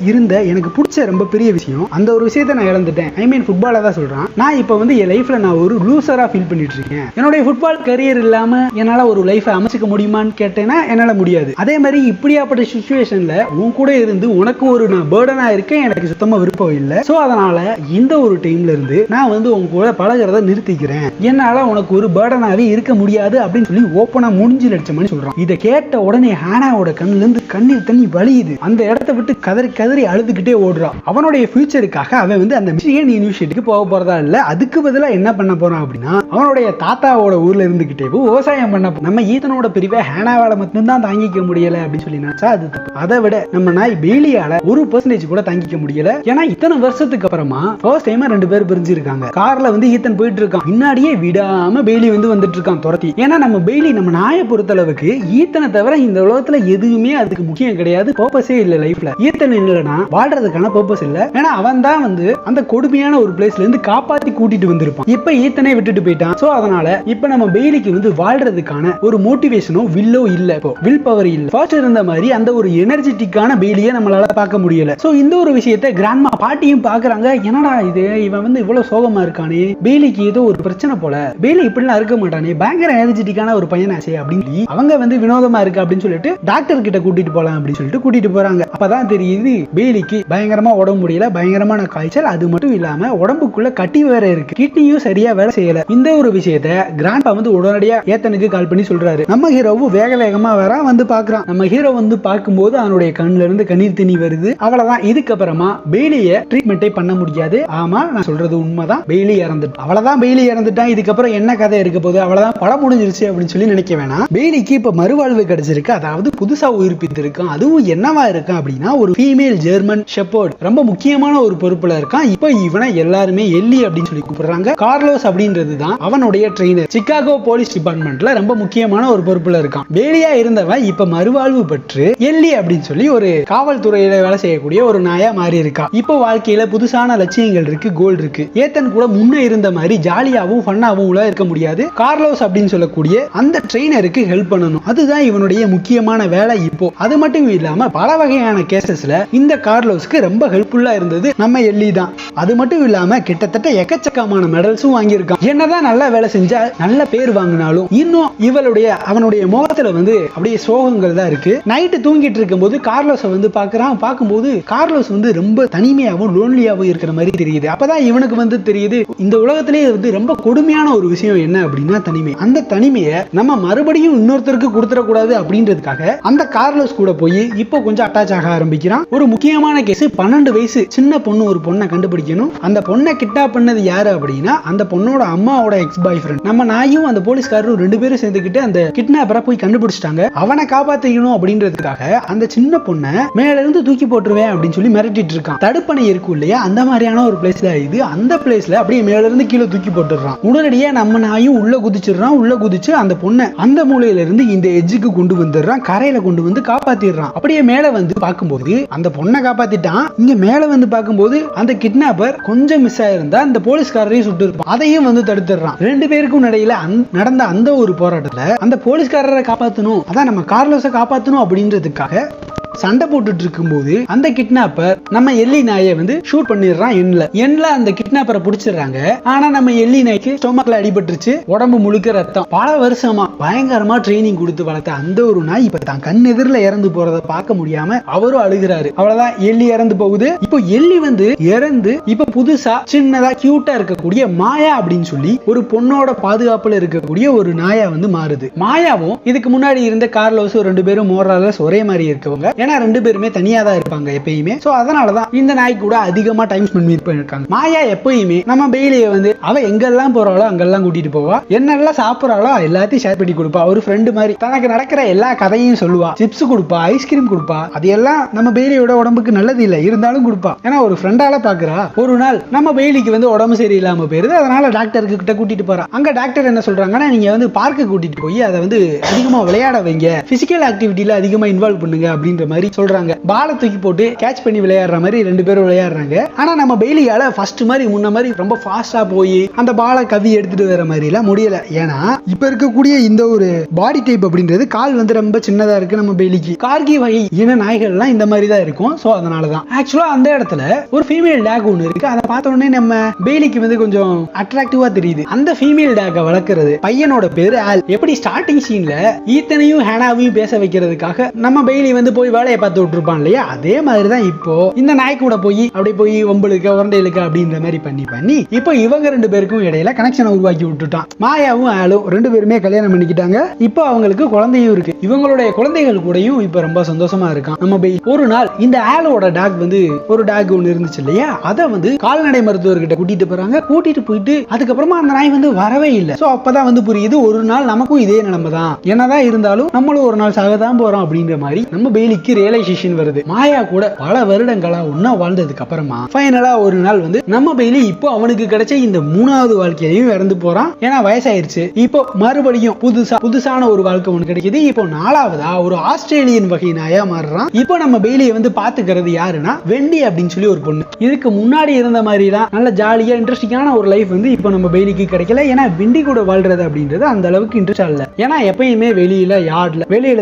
இருந்த எனக்கு பிடிச்ச ரொம்ப பெரிய விஷயம், அந்த ஒரு விஷயத்தை நான் இழந்துட்டேன். ஐ மீன் ஃபுட்பால தான் சொல்றான். நான் இப்போ வந்து என் லைஃப்ல நான் ஒரு லூசரா ஃபீல் பண்ணிட்டு இருக்கேன். என்னுடைய ஃபுட்பால் கரியர் இல்லாம என்னால ஒரு லைஃபை அமைச்சிக்க முடியுமான்னு கேட்டேன்னா என்னால முடியாது. அதே மாதிரி இப்படியாப்பட்ட சிச்சுவேஷன்ல உன் கூட இருந்து உனக்கு ஒரு நான் பேர்டனா இருக்கேன், எனக்கு சுத்தமா விருப்பம் இல்லை. சோ அதனால இந்த ஒரு டைம்ல இருந்து நான் வந்து உங்க கூட பழகிறத நிறுத்திக்கிறேன். என்னால உனக்கு ஒரு பேர்டனாவே இருக்க முடியாது அப்படின்னு சொல்லி ஓப்பனா முடிஞ்சு லட்ச மணி சொல்றான். இதை கேட்ட உடனே ஹானாவோட கண்ணுல இருந்து கண்ணீர் தண்ணி வலியுது. அந்த இடத்த விட்டு கதறி அழுதுகிட்டே ஓடுறான். அவனுடைய ஃபியூச்சருக்காக அவன் வந்து அந்த மிச்சிகன் யூனிவர்சிட்டிக்கு போக போறதா இல்ல, அதுக்கு பதிலா என்ன பண்ண போறான் அப்படின்னா அவனுடைய தாத்தாவோட ஊர்ல இருந்துகிட்டே விவசாயம் பண்ண. நம்ம ஈத்தனோட பிரிவை ஹானாவால மட்டும்தான் தாங்கிக்க முடியல அப்படின்னு சொல்லி நினைச்சா அது தப்பு. அதை விட நம்ம நாய் பேலியால 1% கூட தாங்கிக்க முடியல. ஏன்னா இத்தனை வருஷத்துக்கு அப்புறமா ஃபர்ஸ்ட் டைமா ரெண்டு பேர் பிரிஞ்சிருக்காங்க. கார்ல வந்து ஈத்தன் போயிட்டு இருக்கான், பின்னாடியே விடாம பெய்லி வந்து வந்துட்டு இருக்கான் துரத்தி. ஏன்னா நம்ம பெய்லி நம்ம நாயை பொறுத்த அளவுக்கு ஈத்தனை தவிர இந்த உலகத்துல எதுவுமே அதுக்கு முக்கியம் கிடையாது, பர்பஸே இல்ல லைஃப்ல. ஈத்தன் இல்லைன்னா வாழ்றதுக்கான பர்பஸ் இல்ல. ஏன்னா அவன் தான் வந்து அந்த கொடுமையான ஒரு பிளேஸ்ல இருந்து காப்பாத்தி கூட்டிட்டு வந்திருப்பான். இப்ப ஈத்தனை விட்டுட்டு போயிட்டான். சோ அதனால இப்ப நம்ம பெய்லிக்கு வந்து வாழ்றதுக்கான ஒரு மோட்டிவேஷனோ வில்லோ இல்ல, இப்போ வில் பவர் இல்ல. ஃபர்ஸ்ட் இருந்த மாதிரி அந்த ஒரு எனர்ஜெட்டிக்கான பெய்லியை நம்மளால பார்க்க முடியல. சோ இந்த ஒரு விஷயத்தை கிராண்ட்மா பாட்டியும் பாக்குறாங்க. என்னடா இது, இவன் வந்து இவ்வளவு சோகமா இருக்கானே, பெய்லிக்கு ஏதோ ஒரு பிரச்சனை போல, பெய்லி இப்படிலாம் இருக்க மாட்டானே, பயங்கர எனர்ஜெட்டிக்கான ஒரு பையனாச்சே அப்படின்னு அவங்க வந்து வினோதமா இருக்கு அப்படின்னு சொல்லிட்டு டாக்டர் கிட்ட கூட்டிட்டு போலாம் அப்படின்னு சொல்லிட்டு கூட்டிட்டு போறாங்க. அப்பதான் தெரியுது பெய்லிக்கு பயங்கரமா உடம்பு முடியல, பயங்கரமான காய்ச்சல். அது மட்டும் இல்லாம உடம்புக்குள்ள கட்டி வேற இருக்கு, கிட்னியும் சரியா வேலை செய்யல. இந்த ஒரு விஷயத்த கிராண்ட்பா வந்து உடனடியா ஏத்தனுக்கு கால் பண்ணி சொல்றாரு. நம்ம ஹீரோவும் வேகமா வர வந்து பாக்குறான். நம்ம ஹீரோ வந்து பார்க்கும்போது அவனுடைய கண்ணுல இருந்து கண்ணீர் தண்ணி வருது. அவ்வளவுதான். இதுக்கப்புறமா பெய்லிய ட்ரீட்மெண்ட்டே பண்ண முடியாது. ஆமா நான் சொல்றது உண்மைதான், பெய்லி இறந்துட்டான். அவ்வளவுதான், பெய்லி இறந்துட்டான். இதுக்கப்புறம் என்ன கதை இருக்க போகுது, அவ்வளவுதான் படம் முடிஞ்சிருச்சு அப்படின்னு சொல்லி நினைக்க வேணாம். பெய்லிக்கு இப்ப மறுவாழ்வு கிடைச்சிருக்கு, அதாவது புதுசா உயிர்ப்பித்து இருக்கான். அதுவும் என்னவா இருக்கான் அப்படின்னா ஒரு ஃபீமேல் ஜெர்மன் ஷெப்பர்ட், ரொம்ப முக்கியமான ஒரு பொறுப்புல இருக்கான். இப்ப இவனை எல்லாருமே எல்லி அப்படின்னு சொல்லி கூப்பிடுறாங்க. கார்லோஸ் அப்படின்றது தான் அவனுடைய ட்ரெயினர். சிகாகோ போலீஸ் டிபார்ட்மெண்ட்ல ரொம்ப முக்கியமான ஒரு பொறுப்புல இருக்கான். பேலியா இருந்தவன் இப்ப மறுவாழ்வு பெற்று எல்லி அப்படின்னு சொல்லி ஒரு காவல்துறையில வேலை செய்யக்கூடிய ஒரு நாயா மாறி இருக்கா. இப்போ வாழ்க்கையில புதுசான லட்சியங்கள் இருக்கு, கோல் இருக்கு. ஏத்தன் கூட முன்ன இருந்த மாதிரி ஜாலியாவும் ஃபன்னாவும் உள்ள இருக்க முடியாது. கார்லோஸ் அப்படின்னு சொல்லக்கூடிய அந்த ட்ரெயினருக்கு ஹெல்ப் பண்ணணும், அதுதான் இவனுடைய முக்கியமான வேலை இப்போ. அது மட்டும் இல்லாம பல வகையான கேசஸ்ல இந்த கார்லோஸ்க்கு ரொம்ப ஹெல்ப்ஃபுல்லா இருந்தது நம்ம எல்லி தான். அது மட்டும் இல்லாம கிட்டத்தட்ட எக்கச்சக்கமான மெடல்ஸும் வாங்கியிருக்கான். என்னதான் நல்ல வேலை செஞ்சா நல்ல பேர் வாங்கினாலும் இன்னும் அவனுடைய முகத்துல வந்து அப்படியே சோகங்கள் தான் இருக்கு. நைட்டு தூங்கிட்டு இருக்கும் போது கார்லோஸை வந்து பாக்குறான். பார்க்கும்போது கார்லோஸ் வந்து ரொம்ப தனிமையாகவும் லோன்லியாகவும் இருக்கிற மாதிரி தெரியுது. அப்பதான் இவனுக்கு வந்து தெரியுது இந்த உலகத்திலேயே வந்து ரொம்ப கொடுமையான ஒரு விஷயம் என்ன அப்படின்னா தனிமை. அந்த தனிமையை நம்ம மறுபடியும் இன்னொருத்தருக்கு கொடுத்துடக்கூடாது அப்படின்றதுக்காக அந்த கார்லோஸ் கூட போய் இப்போ கொஞ்சம் அட்டாச் ஆக ஆரம்பிக்கிறான். ஒரு முக்கியமான கேஸ், 12 வயசு சின்ன பொண்ணு ஒரு பொண்ணை கண்டுபிடிக்கணும். அந்த பொண்ணை கிட்னாப் பண்ணது யாரு அப்படின்னா அந்த பொண்ணோட அம்மாவோட எக்ஸ் பாய் ஃப்ரெண்ட். நம்ம நாயும் அந்த போலீஸ்காரரும் ரெண்டு பேரும் சேர்ந்துக்கிட்டு அந்த கிட்னாப்பரை போய் கண்டுபிடிச்சிட்டாங்க. அவனை காப்பாத்திக்கணும் அப்படின்றதுக்காக அந்த சின்ன பொண்ணை மேல இருந்து தூக்கி போட்டு போட்டுருவேன் அப்படின்னு சொல்லி மிரட்டிட்டு இருக்கான். தடுப்பணை இருக்கும் இல்லையா, அந்த மாதிரியான ஒரு பிளேஸ்ல இது. அந்த பிளேஸ்ல அப்படியே மேல இருந்து கீழே தூக்கி போட்டுறான். உடனடியே நம்ம நாயும் உள்ள குதிச்சிடுறான். உள்ள குதிச்சு அந்த பொண்ணை அந்த மூலையில இருந்து இந்த எட்ஜுக்கு கொண்டு வந்துடுறான். கரையில கொண்டு வந்து காப்பாத்திடுறான். அப்படியே மேல வந்து பார்க்கும்போது அந்த பொண்ணை காப்பாத்திட்டான். இங்க மேல வந்து பார்க்கும்போது அந்த கிட்னாப்பர் கொஞ்சம் மிஸ் ஆயிருந்தா அந்த போலீஸ்காரரையும் சுட்டு இருப்பான். அதையும் வந்து தடுத்துடுறான். ரெண்டு பேருக்கும் இடையில நடந்த அந்த ஒரு போராட்டத்துல அந்த போலீஸ்காரரை காப்பாத்தணும், அதான் நம்ம கார்லோஸை காப்பாத்தணும் அப்படின்றதுக்காக சண்டை போட்டுட்டு இருக்கும்போது அந்த கிட்னாப்பர் நம்ம எல்லி நாயை வந்து ஷூட் பண்ணிடுறான். எண்ல அந்த கிட்னாப்பரை பிடிச்சிடுறாங்க. ஆனா நம்ம எல்லி நாய்க்கு ஸ்டொமக்ல அடிபட்டுருச்சு, உடம்பு முழுக்க ரத்தம். பல வருஷமா பயங்கரமா ட்ரைனிங் கொடுத்து வளர்த்த அந்த ஒரு நாய் இப்ப தான் கண் எதிரில இறந்து போறத பார்க்க முடியாம அவரும் அழுகிறாரு. அவ்வளவுதான், எல்லி இறந்து போகுது. இப்போ எல்லி வந்து இறந்து இப்ப புதுசா சின்னதா கியூட்டா இருக்கக்கூடிய மாயா அப்படின்னு சொல்லி ஒரு பொண்ணோட பாதுகாப்புல இருக்கக்கூடிய ஒரு நாயா வந்து மாறுது. மாயாவும் இதுக்கு முன்னாடி இருந்த கார்லோஸும் ரெண்டு பேரும் மோரலஸ் ஒரே மாதிரி இருக்கவங்க. ஏன்னா ரெண்டு பேருமே தனியா தான் இருப்பாங்க எப்பயுமே. சோ அதனாலதான் இந்த நாய் கூட அதிகமா டைம் ஸ்பெண்ட் பண்ணிருக்காங்க. மாயா எப்பயுமே நம்ம பெயிலிய வந்து அவ எங்கெல்லாம் போறாளோ அங்கெல்லாம் கூட்டிட்டு போவா. என்னெல்லாம் சாப்பிடறாளோ எல்லாத்தையும் ஷேர் பண்ணி கொடுப்பா. ஒரு ஃப்ரெண்டு மாதிரி தனக்கு நடக்கிற எல்லா கதையும் சொல்லுவா. சிப்ஸ் கொடுப்பா, ஐஸ்கிரீம் கொடுப்பா. அது எல்லாம் நம்ம பெயிலியோட உடம்புக்கு நல்லது இல்ல, இருந்தாலும் கொடுப்பா. ஏன்னா ஒரு ஃப்ரெண்டால பாக்குறா. ஒரு நாள் நம்ம பெயிலிக்கு வந்து உடம்பு சரியில்லாம போயிருது. அதனால டாக்டருக்கு கிட்ட கூட்டிட்டு போறா. அங்க டாக்டர் என்ன சொல்றாங்கன்னா, நீங்க வந்து பார்க்கு கூட்டிட்டு போய் அதை வந்து அதிகமா விளையாட வைங்க, பிசிக்கல் ஆக்டிவிட்டியில அதிகமா இன்வால்வ் பண்ணுங்க அப்படின்ற மாதிரி சொல்றாங்க. பாலை தூக்கி போட்டு கேட்ச் பண்ணி விளையாடுற மாதிரி ரெண்டு பேரும் விளையாடுறாங்க. ஆனா நம்ம பெயிலியால ஃபர்ஸ்ட் மாதிரி முன்ன மாதிரி ரொம்ப ஃபாஸ்டா போய் அந்த பாலை கவி எடுத்துட்டு வர மாதிரி எல்லாம் முடியல. ஏன்னா இப்ப இருக்கக்கூடிய இந்த ஒரு பாடி டைப் அப்படின்றது கால் வந்து ரொம்ப சின்னதா இருக்கு நம்ம பெயிலிக்கு. கார்கி வகை இன நாய்கள் எல்லாம் இந்த மாதிரி தான் இருக்கும். சோ அதனாலதான் ஆக்சுவலா அந்த இடத்துல ஒரு ஃபீமேல் டாக் ஒன்னு இருக்கு. அதை பார்த்த உடனே நம்ம பெயிலிக்கு வந்து கொஞ்சம் அட்ராக்டிவா தெரியுது. அந்த ஃபீமேல் டாக வளர்க்கறது பையனோட பேரு ஆல். எப்படி ஸ்டார்டிங் சீன்ல ஈத்தனையும் ஹேனாவையும் பேச வைக்கிறதுக்காக நம்ம பெயிலி வந்து போய் வேலையை பார்த்து விட்டுருப்பான் இல்லையா, அதே மாதிரி தான் இப்போ இந்த நாய் கூட போய் அப்படியே போய் ஒம்பளுக்கு உரண்டைகளுக்கு அப்படின்ற மாதிரி பண்ணி இப்போ இவங்க ரெண்டு பேருக்கும் இடையில கனெக்ஷனை உருவாக்கி விட்டுட்டான். மாயாவும் ஆளும் ரெண்டு பேருமே கல்யாணம் பண்ணிக்கிட்டாங்க. இப்போ அவங்களுக்கு குழந்தையும் இருக்கு. இவங்களுடைய குழந்தைகள் கூடயும் இப்ப ரொம்ப சந்தோஷமா இருக்கான் நம்ம பெயில். ஒரு நாள் இந்த ஆளோட டாக் வந்து ஒரு டாக் ஒன்று இருந்துச்சு இல்லையா, அதை வந்து கால்நடை மருத்துவர்கிட்ட கூட்டிட்டு போறாங்க. கூட்டிட்டு போயிட்டு அதுக்கப்புறமா அந்த நாய் வந்து வரவே இல்லை. சோ அப்பதான் வந்து புரியுது, ஒரு நாள் நமக்கும் இதே நிலைமை தான், என்னதான் இருந்தாலும் நம்மளும் ஒரு நாள் சாகதான் போறோம் அப்படின்ற மாதிரி நம்ம பெயிலிக்கு ரியலைசேஷன் வருது. மாயா கூட பல வருடங்களா ஒன்னா வாழ்ந்ததுக்கு அப்புறமா ஃபைனலா ஒரு நாள் வந்து நம்ம பெயிலி இப்போ அவனுக்கு கிடைச்ச இந்த மூணாவது வாழ்க்கையையும் இறந்து போறான். ஏன்னா வயசாயிருச்சு. இப்போ மறுபடியும் புதுசான ஒரு வாழ்க்கை ஒன்று கிடைக்குது. இப்போ நாலாவதா ஒரு ஆஸ்திரேலியன் வகை நாயா மாறுறான். இப்போ நம்ம பெயிலியை வந்து பாத்துக்கிறது யாருன்னா வெண்டி அப்படின்னு சொல்லி ஒரு பொண்ணு. இதுக்கு முன்னாடி இருந்த மாதிரி தான் நல்ல ஜாலியா இன்ட்ரெஸ்டிங்கான ஒரு லைஃப் வந்து இப்போ நம்ம பெயிலிக்கு கிடைக்கல. ஏன்னா வெண்டி கூட வாழ்றது அப்படின்றது அந்த அளவுக்கு இன்ட்ரெஸ்ட் இல்ல. ஏன்னா எப்பயுமே வெளியில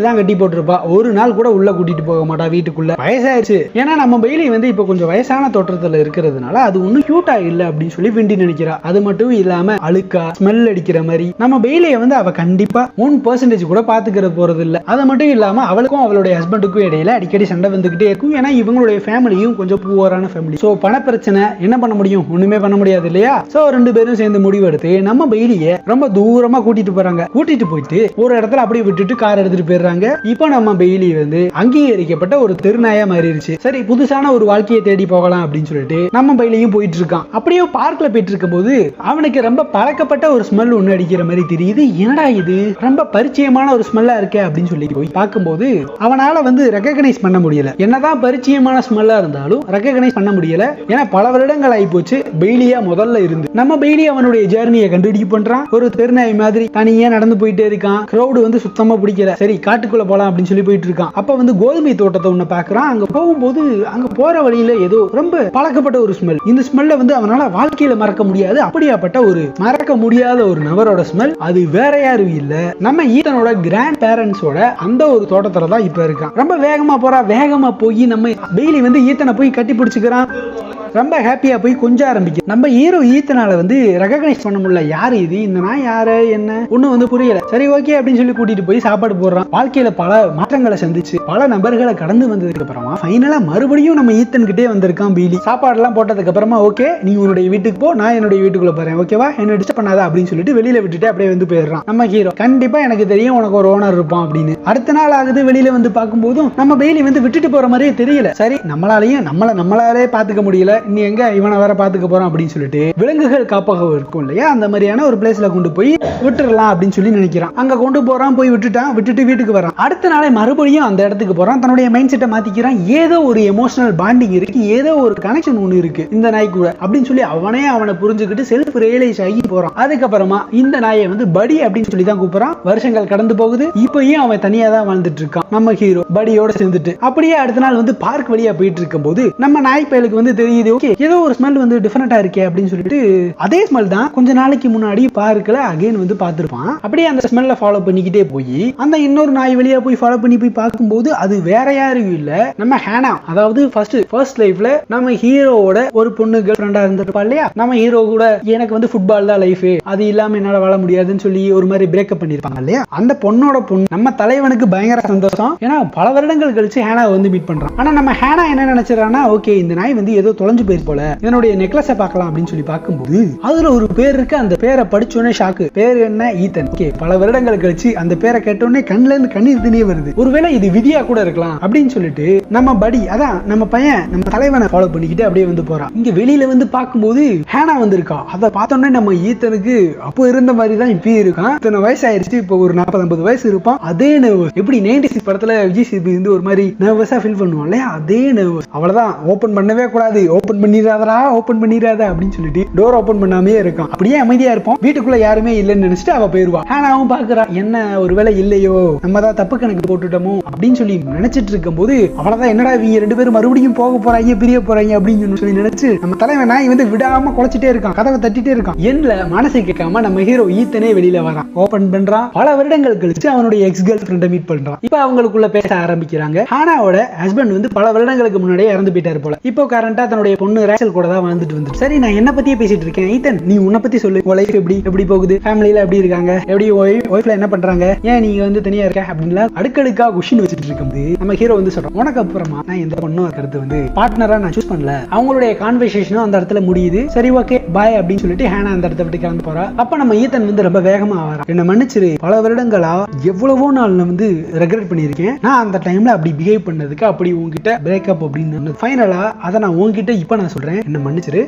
தான் கட்டி போட்டிருப்பா. ஒரு நாள் கூட உள்ள கூட்டிட்டு போக மாட்டா வீட்டுக்குள்ள. வயசாயிருச்சு. ஏன்னா நம்ம பெயிலி வந்து இப்ப கொஞ்சம் வயசான தோற்றத்துல இருக்கிறதுனால அது ஒன்னும் கியூட்டா இல்ல அப்படின்னு சொல்லி வெண்டி நினைக்கிறா. அது மட்டும் இல்லாம அழுக்கா ஸ்மெல் அடிக்கிற மாதிரி நம்ம பெயிலியை வந்து அவ கண்டிப்பா 1% கூட பாத்துக்கிற போறது இல்ல. அது மட்டும் இல்லாம அவளுக்கும் அவளுடைய ஹஸ்பண்டுக்கும் இடையில அடிக்கடி சண்டை வந்துகிட்டே இருக்கும். ஏன்னா இவங்களுடைய ஃபேமிலியும் கொஞ்சம் புவரான ஃபேமிலி. சோ பண பிரச்சனை, என்ன பண்ண முடியும், ஒண்ணுமே பண்ண முடியாது இல்லையா. சோ ரெண்டு பேரும் சேர்ந்து முடிவெடுத்து நம்ம பெயிலியை ரொம்ப தூரமா கூட்டிட்டு போறாங்க. கூட்டிட்டு போயிட்டு ஒரு இடத்துல அப்படியே விட்டுட்டு கார் எடுத்துட்டு போயிடுறாங்க. இப்போ நம்ம பெயிலி வந்து அங்கீகரிக்கப்பட்ட ஒரு தெருநாயா மாறிடுச்சு. சரி, புதுசான ஒரு வாழ்க்கையை தேடி போகலாம் அப்படின்னு சொல்லிட்டு நம்ம பெயிலியும் போயிட்டு இருக்கான். அப்படியே பார்க்ல போயிட்டு இருக்கும் போது அவனுக்கு ரொம்ப பழக்கப்பட்ட ஒரு ஸ்மெல் ஒண்ணு அடிக்கிற மாதிரி தெரியுது. என்னடா இது, ரொம்ப பரிச்சயமான ஒரு ஸ்மெல்லா இருக்கே அப்படின்னு சொல்லி போய் பார்க்கும்போது அவனால வந்து ரெகக்னைஸ் பண்ண முடியல. என்னதான் பரிச்சயமான ஸ்மெல்லா இருந்தாலும் ரெகக்னைஸ் பண்ண முடியல. ஏன்னா பல வருடங்கள் ஆகி போச்சு பெயிலியா முதல்ல இருந்து. நம்ம பெயிலி அவனுடைய ஜர்னியை கண்டுபிடிக்க பண்றான். ஒரு தெருநாய் மாதிரி தனியா நடந்து போயிட்டே இருக்கான். கிரௌடு வந்து சுத்தமா பிடிக்கல. சரி, காட்டுக்குள்ள போலாம் அப்படின்னு சொல்லி போயிட்டு இருக்கான். அப்ப வந்து கோதுமை தோட்டத்தை ஒண்ணு பாக்குறான். அங்க போகும்போது அங்க போற வழியில ஏதோ ரொம்ப பழக்கப்பட்ட ஒரு ஸ்மெல். இந்த ஸ்மெல்ல வந்து அவனால வாழ்க்கையில மறக்க முடியாது. அப்படியாப்பட்ட ஒரு மறக்க முடியாத ஒரு நபரோட ஸ்மெல். அது வேற யாரும் இல்ல, நம்ம ஈத்தனோட கிராண்ட் பேரண்ட்ஸோட அந்த ஒரு தோட்டத்துல தான் இப்ப இருக்கான். ரொம்ப வேகமா போறா. வேகமா போய் நம்ம பெயிலி வந்து ஈத்தனை போய் கட்டி பிடிச்சுக்கிறான். ரொம்ப ஹாப்பியா போய் கொஞ்சம் ஆரம்பிக்கும். நம்ம ஹீரோ ஈத்தனால வந்து ரெகக்னைஸ் பண்ண முடியல. யாரு இது, இந்த நாய் யாரு, என்ன ஒண்ணு வந்து புரியல. சரி, ஓகே அப்படின்னு சொல்லி கூட்டிட்டு போய் சாப்பாடு போடுறான். வாழ்க்கையில பல மாற்றங்களை சந்திச்சு பல நபர்களை கடந்து வந்ததுக்கு அப்புறமா ஃபைனலா மறுபடியும் நம்ம ஈத்தன் கிட்டே வந்திருக்கான் பெயிலி. சாப்பாடு எல்லாம் போட்டதுக்கு அப்புறமா ஓகே, நீ உன்னுடைய வீட்டுக்கு போ, நான் என்னுடைய வீட்டுக்குள்ள போறேன், ஓகேவா, என்ன டிஸ்டர்ப் பண்ணாத அப்படின்னு சொல்லிட்டு வெளியில விட்டுட்டு அப்படியே வந்து போயிடுறான். நம்ம ஹீரோ கண்டிப்பா எனக்கு தெரியும் உனக்கு ஒரு ஓனர் இருப்பான் அப்படின்னு. அடுத்த நாள் ஆகுது, வெளியில வந்து பார்க்கும் போதும் நம்ம பெயிலி வந்து விட்டுட்டு போற மாதிரியே தெரியல. சரி, நம்மளாலேயே நம்மளாலே பாத்துக்க முடியல. நீ எங்க இவனை வேற பாத்துக்க போறான் அப்படின்னு சொல்லிட்டு விலங்குகள் காப்பகம் இருக்கும் இல்லையா, அந்த மாதிரியான ஒரு பிளேஸ்ல கொண்டு போய் விட்டுறலாம் அப்படின்னு சொல்லி நினைக்கிறான். அங்க கொண்டு போறான், போய் விட்டுட்டு வீட்டுக்கு வரான். அடுத்த நாளே மறுபடியும் அந்த இடத்துக்கு போறான். தன்னுடைய மைண்ட் செட்டை மாத்திக்கிறான். ஏதோ ஒரு எமோஷனல் பாண்டிங் இருக்கு, ஏதோ ஒரு கனெக்ஷன் ஒண்ணு இருக்கு இந்த நாய் கூட அப்படின்னு சொல்லி அவனை புரிஞ்சுக்கிட்டு செல்ஃப் ரியலைஸ் ஆகி போறான். அதுக்கப்புறமா இந்த நாயை வந்து படி அப்படின்னு சொல்லி தான் கூப்பிடுறான். வருஷங்கள் கடந்து போகுது. இப்பயும் அவன் தனியா தான் வாழ்ந்துட்டு இருக்கான், நம்ம ஹீரோ படியோட சேர்ந்துட்டு. அப்படியே அடுத்த நாள் வந்து பார்க் வழியா போயிட்டு இருக்கும் போது நம்ம நாய் பயலுக்கு வந்து தெரியுது, ஓகே ஏதோ ஒரு ஸ்மெல் வந்து டிஃபரெண்டா இருக்கே அப்படின்னு சொல்லிட்டு அதே ஸ்மெல் தான் கொஞ்ச நாளைக்கு முன்னாடி பார்க்ல அகைன் வந்து பார்த்திருப்பான். அப்படியே அந்த ஸ்மெல்ல ஃபாலோ பண்ணிக்கிட்டே போய் அந்த இன்னொரு நாய் வழியா போய் ஃபாலோ பண்ணி போய் பார்க்கும்போது அது வேற யாரும் இல்ல, நம்ம ஹேனா. அதாவது ஃபர்ஸ்ட் லைஃப்ல நம்ம ஹீரோவோட ஒரு பொண்ணு கேர்ள் ஃப்ரெண்டா இருந்திருப்பா இல்லையா, நம்ம ஹீரோ கூட எனக்கு வந்து ஃபுட்பால் தான் லைஃப், அது இல்லாம என்னால வாழ முடியாதுன்னு சொல்லி ஒரு மாதிரி பிரேக்கப் பண்ணிருப்பாங்க இல்லையா, அந்த பொண்ணோட பொண்ணு நம்ம தலைவனுக்கு பயங்கர சந்தோஷம். ஏன்னா பல வருடங்கள் கழிச்சு ஹேனா வந்து மீட் பண்றான். ஆனா நம்ம ஹேனா என்ன நினைச்சிடறான்னா, ஓகே இந்த நாய் வந்து ஏதோ தொலைஞ்சு போயிரு போல, இதனுடைய நெக்லஸை பார்க்கலாம் அப்படின்னு சொல்லி பார்க்கும்போது அதுல ஒரு பேர் இருக்கு. அந்த பேரை படிச்சோன்னே ஷாக்கு. பேர் என்ன? ஈத்தன். ஓகே பல வருடங்கள் கழிச்சு அந்த பேரை கேட்டோன்னே கண்ணுல இருந்து கண்ணீர் தண்ணியே வருது. ஒருவேளை இது விதியா கூட இருக்கலாம் அப்படின்னு சொல்லிட்டு நம்ம படி, அதான் நம்ம பையன் நம்ம தலைவனை ஃபாலோ பண்ணிக்கிட்டு அப்படியே வந்து போறான். இங்க வெளியில வந்து பார்க்கும்போது ஹேனா வந்திருக்கா. அதை பார்த்தோன்னே நம்ம ஈத்தனுக்கு அப்போ இருந்த மாதிரி தான் இப்பயும் இருக்கான். இத்தனை வயசு ஆயிடுச்சு, இப்போ ஒரு 40-50 வயசு இருப்பான். அதே நர்வஸ். எப்படி 90s படத்துல விஜய் சேதுபதி வந்து ஒரு மாதிரி நர்வஸா ஃபீல் பண்ணுவான் இல்லையா, அதே நர்வஸ். அவ்வளவுதான், ஓபன் பண்ணவே கூடாது, ஓபன் பண்ணிடாதடா, ஓபன் பண்ணிடாத அப்படின்னு சொல்லிட்டு டோர் ஓபன் பண்ணாமே இருக்கான். அப்படியே அமைதியா இருப்போம். வீட்டுக்குள்ள யாருமே இல்லைன்னு நினைச்சிட்டு அவ போயிருவா. ஹேனாவும் பாக்குறா, என்ன ஒருவேளை இல்லையோ, நம்ம தான் தப்பு கணக்கு போட்டுட்டோமோ அப்படின்னு சொல்லி நினைச்சிட்டு இருக்கும் போது அவ்வளவுதான், என்னடா இவங்க 2 பேரும் மறுபடியும் போக போறாங்க, பிரிய போறாங்க அப்படின்னு சொல்லி நினைச்சு நம்ம தலைவன் நாய் வந்து விடாம குலைச்சிட்டே இருக்கான், கதவை தட்டிட்டே இருக்கான். என்ல மனசு கேட்காம நம்ம ஹீரோ ஈத்தனே வெளியில வரான், ஓபன் பண்றான். பல வருடங்கள் கழிச்சு அவனுடைய எக்ஸ் கேர்ள் ஃப்ரெண்டை மீட் பண்றான். இப்ப அவங்களுக்குள்ள பேச ஆரம்பிக்கிறாங்க. ஹேனாவோட ஹஸ்பண்ட் வந்து பல வருடங்களுக்கு முன்னாடியே இறந்து போயிட்டாரு போல. இப்போ கரண்டா தன்னுடைய பொண்ணு ரேச்சல் கூட தான் வாழ்ந்துட்டு வந்து. சரி நான் என்ன பத்தியே பேசிட்டு இருக்கேன், ஈத்தன் நீ உன்னை பத்தி சொல்லு, உன் லைஃப் எப்படி போகுது, ஃபேமிலியில எப்படி இருக்காங்க, எப்படி ஒய்ஃப்ல என்ன பண்றாங்க, ஏன் நீங்க வந்து தனியா இருக்க அப்படின்னு அடுக்கடுக்கா கொஸ்டின் வச்சுட்டு இருக்கும்போது நம்ம ஹீரோ வந்து சொல்றோம், உனக்கு அப்புறமா நான் எந்த பொண்ணும் இருக்கிறது வந்து பார்ட்னரா நான் சூஸ் பண்ணல. அவங்களுடைய கான்வர்சேஷனும் அந்த இடத்துல முடியுது. சரி ஓகே பாய் அப்படின்னு சொல்லிட்டு ஹேனா அந்த இடத்த விட்டு கிளம்பி போறா. அப்ப நம்ம ஈத்தன் வந்து ரொம்ப வேகமா ஆவாரா, என்ன மன்னிச்சிரு, பல வருடங்களா எவ்வளவோ நாள் நான் வந்து ரெக்ரெட் பண்ணிருக்கேன், நான் அந்த டைம்ல அப்படி பிஹேவ் பண்ணதுக்கு, அப்படி உங்ககிட்ட பிரேக்கப் அப்படின்னு ஃபைனலா அதை நான் உங்ககிட்ட இப்ப நான் சொல்றேன், என்ன மன்னிச்சிரு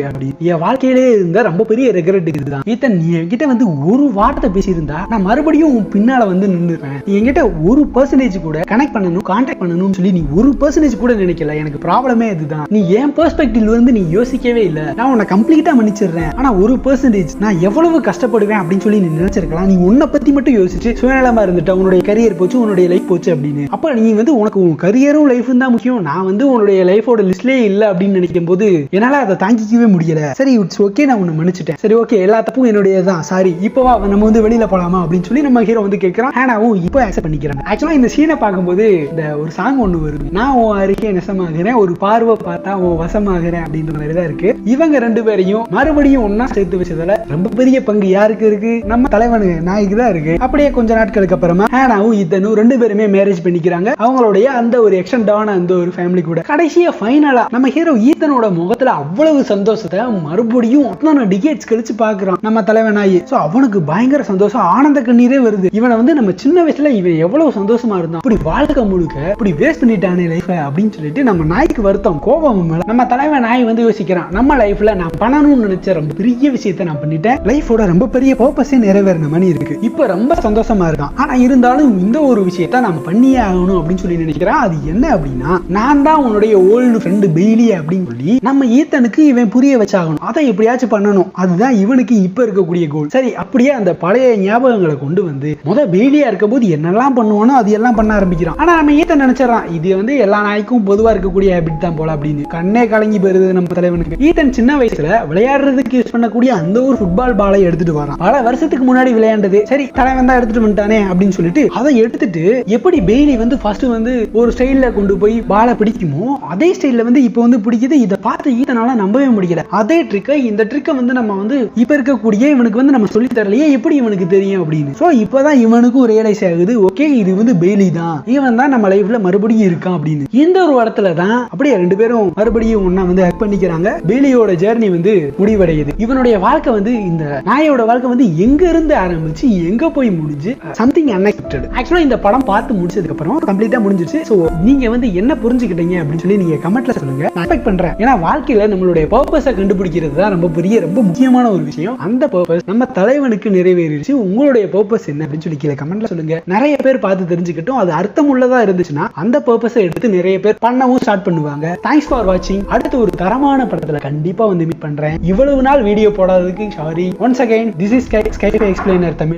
அப்படி. என் வாழ்க்கையிலே இருந்த ரொம்ப பெரிய ரெக்ரெட் இதுதான். ஈத்தன் நீ என்கிட்ட வந்து ஒரு வார்த்தை பேசியிருந்தா நான் மறுபடியும் உன் பின்னால வந்து நின்றுறேன். நீ என்கிட்ட 1% கூட கனெக்ட் பண்ணணும், கான்டாக்ட் பண்ணணும்னு சொல்லி நீ 1% கூட நினைக்கல. எனக்கு ப்ராப்ளமே இதுதான். நீ என் பெர்ஸ்பெக்டிவ்ல இருந்து நீ யோசிக்கவே இல்ல. நான் உன்னை கம்ப்ளீட்டா மன்னிச்சிடுறேன். ஆனா 1% நான் எவ்வளவு கஷ்டப்படுவேன் அப்படின்னு சொல்லி நீ நினைச்சிருக்கலாம். நீ உன்னை பத்தி மட்டும் யோசிச்சு சுயநலமா இருந்துட்ட, உன்னுடைய கரியர் போச்சு, உன்னுடைய லைஃப் போச்சு அப்படின்னு. அப்ப நீ வந்து உனக்கு உன் கரியரும் லைஃபும் தான் முக்கியம், நான் வந்து உன்னுடைய லைஃபோட லிஸ்ட்லயே இல்ல அப்படின்னு நினைக்கும் போது என்னால அதை தாங்கிக்கவே முடியல. சரி இட்ஸ் ஓகே, நான் உன்னை மன்னிச்சிட்டேன். சரி ஓகே, எல்லா தப்பும் என்னுடைய தான், சாரி, இப்போவா நம்ம வந்து வெளியில போலாமா அப்படின்னு சொல்லி நம்ம ஹீரோ வந்து கேட்கிறான். ஹேனாவும் இப்போ அக்செப்ட் பண்ணிக்கிறாங்க. ஆக்சுவலா இந்த சீனை பார்க்கும்போது இந்த ஒரு சாங் ஒண்ணு வருது, நான் உன் அருகே நெசமாகிறேன், ஒரு பார்வை பார்த்தா உன் வசமாகிறேன் அப்படின்ற மாதிரி தான் இருக்கு. இவங்க 2 பேரையும் மறுபடியும் ஒன்னா சேர்த்து வச்சதுல ரொம்ப பெரிய பங்கு யாருக்கு இருக்கு? நம்ம தலைவனு நாய்க்கு தான் இருக்கு. அப்படியே கொஞ்ச நாட்களுக்கு அப்புறமா ஹேனாவும் ஈத்தனும் 2 பேருமே மேரேஜ் பண்ணிக்கிறாங்க. அவங்களுடைய அந்த ஒரு எக்ஸ்டெண்டான அந்த ஒரு ஃபேமிலி கூட. கடைசியா ஃபைனலா நம்ம ஹீரோ ஈத்தனோட முகத்துல அவ்வளவு சந்தோஷத்தை மறுபடியும் டிகேட்ஸ் கழிச்சு பாக்குறான் நம்ம தலைவனாயி. சோ அவனுக்கு பயங்கர சந்தோஷம், ஆனந்த கண்ணீரே வருது. இவனை வந்து நம்ம சின்ன வயசுல இவன் எவ்வளவு சந்தோஷமா இருந்தான், இப்படி வாழ்க்கை முழுக்க இப்படி வேஸ்ட் பண்ணிட்டானே லைஃப் அப்படின்னு சொல்லிட்டு நம்ம நாய்க்கு வருத்தம், கோபம் மேல. நம்ம தலைவன் நாய் வந்து யோசிக்கிறான், நம்ம லைஃப்ல நான் பண்ணணும்னு நினைச்ச ரொம்ப பெரிய விஷயத்தை நான் பண்ணிட்டேன், லைஃபோட ரொம்ப பெரிய பர்பஸே நிறைவேறின மணி இருக்கு, இப்ப ரொம்ப சந்தோஷமா இருக்கான். ஆனா இருந்தாலும் இந்த ஒரு விஷயத்த நாம பண்ணியே ஆகணும் அப்படின்னு சொல்லி நினைக்கிறான். அது என்ன அப்படின்னா, நான் தான் உன்னுடைய ஓல்டு ஃப்ரெண்டு பெய்லி அப்படின்னு சொல்லி நம்ம ஈத்தனுக்கு இவன் புரிய வச்சாகணும், அதை எப்படியாச்சும் பண்ணணும். அதுதான் இவனுக்கு இப்ப இருக்கக்கூடிய கோல். சரி அப்படியே அந்த பழைய ஞாபகங்களை கொண்டு வந்து பெய்லியா இருக்கும் போது என்னெல்லாம் பண்ணுவானோ அது எல்லாம் பண்ண ஆரம்பிக்கிறான். ஆனா நம்ம ஈத்தன் நினைச்சிடறான், இது வந்து எல்லா நாய்க்கும் பொதுவா இருக்கக்கூடிய ஹேபிட் தான் போல அப்படின்னு. கண்ணே கலங்கி போயிருது நம்ம தலைவனுக்கு. ஈத்தன் சின்ன வயசுல விளையாடுறதுக்கு யூஸ் பண்ணக்கூடிய அந்த ஒரு ஃபுட்பால் பாலை எடுத்துட்டு வரான். பல வருஷத்துக்கு முன்னாடி விளையாண்டது, சரி தலைவன் தான் எடுத்துட்டு வந்துட்டானே அப்படின்னு சொல்லிட்டு அதை எடுத்துட்டு எப்படி பெய்லி வந்து ஃபர்ஸ்ட் வந்து ஒரு ஸ்டைல்ல கொண்டு போய் பாலை பிடிக்குமோ அதே ஸ்டைல்ல வந்து இப்ப வந்து பிடிக்குது. இதை பார்த்து ஈத்தனால நம்பவே முடியல. அதே ட்ரிக்கை, இந்த ட்ரிக்கை வந்து நம்ம வந்து இப்ப இருக்கக்கூடிய இவனுக்கு வந்து நம்ம சொல்லி தரலையே, எப்படி இவனுக்கு தெரியும் அப்படின்னு. சோ இப்பதான் இவனுக்கும் ரியலைஸ் ஆகுது, ஓகே இது வந்து பெய்லி தான், இவன் தான் நம்ம லைஃப்ல மறுபடியும் இருக்கான் அப்படின்னு. இந்த ஒரு இடத்துல தான் அப்படியே 2 பேரும் மறுபடியும் ஒன்னா வந்து ஹக் பண்ணிக்கிறாங்க. பெய்லியோட ஜர்னி வந்து முடிவடையுது. இவனுடைய வாழ்க்கை வந்து இந்த நாயோட வாழ்க்கை வந்து எங்க இருந்து ஆரம்பிச்சு எங்க போய் முடிஞ்சு சம்திங் அன்எக்ஸ்பெக்டட். ஆக்சுவலா இந்த படம் பார்த்து முடிச்சதுக்கு அப்புறம் கம்ப்ளீட்டா முடிஞ்சிருச்சு. சோ நீங்க வந்து என்ன புரிஞ்சுக்கிட்டீங்க அப்படின்னு சொல்லி நீங்க கமெண்ட்ல சொல்லுங்க. நான் எக்ஸ்பெக்ட் பண்றேன். ஏன்னா வாழ்க்கையில நம்மளுடைய பர்பஸை கண்டுபிடிக்கிறது தான் ரொம்ப முக்கியமான ஒரு விஷயம். அந்த பர்பஸ் நம்ம தலைவனுக்கு நிறைவேறிடுச்சு. உங்களுடைய பர்பஸ் என்ன அப்படின்னு சொல்லி கீழே கமெண்ட்ல சொல்லுங்க. நிறைய பேர் பார்த்து தெரிஞ்சுக்கிட்டும் அது அர்த்தம் உள்ளதா இருந்துச்சுன்னா அந்த பர்பஸை எடுத்து நிறைய பேர் பண்ணவும் ஸ்டார்ட் பண்ணுவாங்க. தேங்க்ஸ் ஃபார் வாட்சிங். அடுத்து ஒரு தரமான படத்துல கண்டிப்பா வந்து மீட் பண்றேன். இவ்வளவு நாள் வீடியோ போடாததுக்கு sorry. Once again this is sci-fi explainer Tamil.